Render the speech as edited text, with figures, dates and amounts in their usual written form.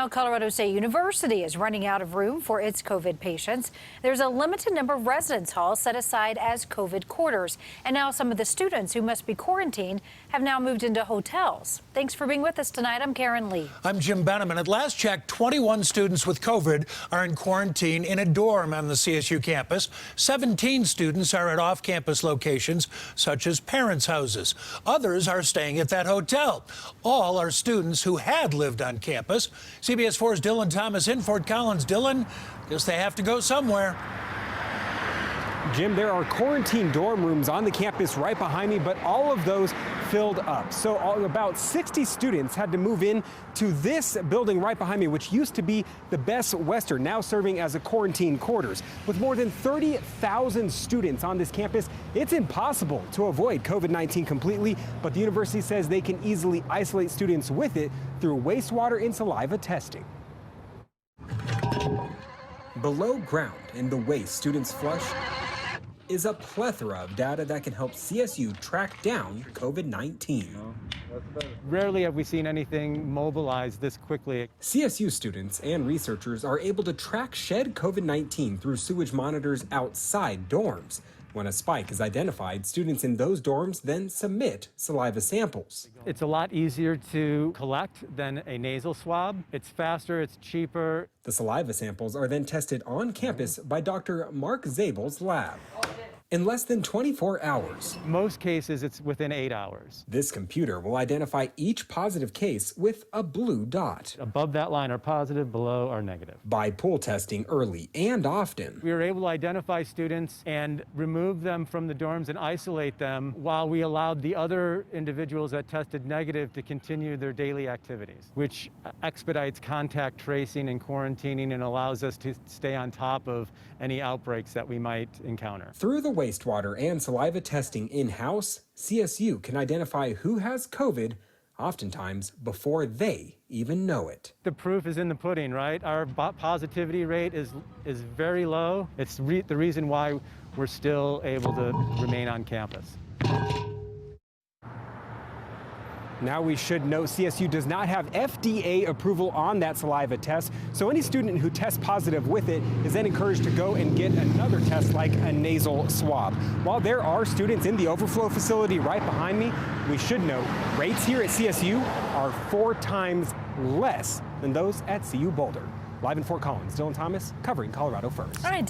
Now, Colorado State University is running out of room for its COVID patients. There's a limited number of residence halls set aside as COVID quarters. And now some of the students who must be quarantined have now moved into hotels. Thanks for being with us tonight. I'm Karen Lee. I'm Jim Benham. And at last check, 21 students with COVID are in quarantine in a dorm on the CSU campus. 17 students are at off-campus locations, such as parents' houses. Others are staying at that hotel. All are students who had lived on campus. CBS 4's Dylan Thomas in Fort Collins. Dylan, guess they have to go somewhere. Jim, there are quarantine dorm rooms on the campus right behind me, but all of those filled up. So about 60 students had to move in to this building right behind me, which used to be the Best Western, now serving as a quarantine quarters. With more than 30,000 students on this campus, it's impossible to avoid COVID-19 completely, but the university says they can easily isolate students with it through wastewater and saliva testing. Below ground, in the waste students flush, is a plethora of data that can help CSU track down COVID-19. Rarely have we seen anything mobilized this quickly. CSU students and researchers are able to track shed COVID-19 through sewage monitors outside dorms. When a spike is identified, students in those dorms then submit saliva samples. It's a lot easier to collect than a nasal swab. It's faster, it's cheaper. The saliva samples are then tested on campus by Dr. Mark Zabel's lab. In less than 24 hours. Most cases, it's within 8 hours. This computer will identify each positive case with a blue dot. Above that line are positive, below are negative. By pool testing early and often, we were able to identify students and remove them from the dorms and isolate them while we allowed the other individuals that tested negative to continue their daily activities, which expedites contact tracing and quarantining and allows us to stay on top of any outbreaks that we might encounter. Through the wastewater and saliva testing in-house, CSU can identify who has COVID, oftentimes before they even know it. The proof is in the pudding, right? Our positivity rate is very low. It's the reason why we're still able to remain on campus. Now we should note CSU does not have FDA approval on that saliva test, so any student who tests positive with it is then encouraged to go and get another test like a nasal swab. While there are students in the overflow facility right behind me, we should note rates here at CSU are 4 times less than those at CU Boulder. Live in Fort Collins, Dylan Thomas covering Colorado First. All right,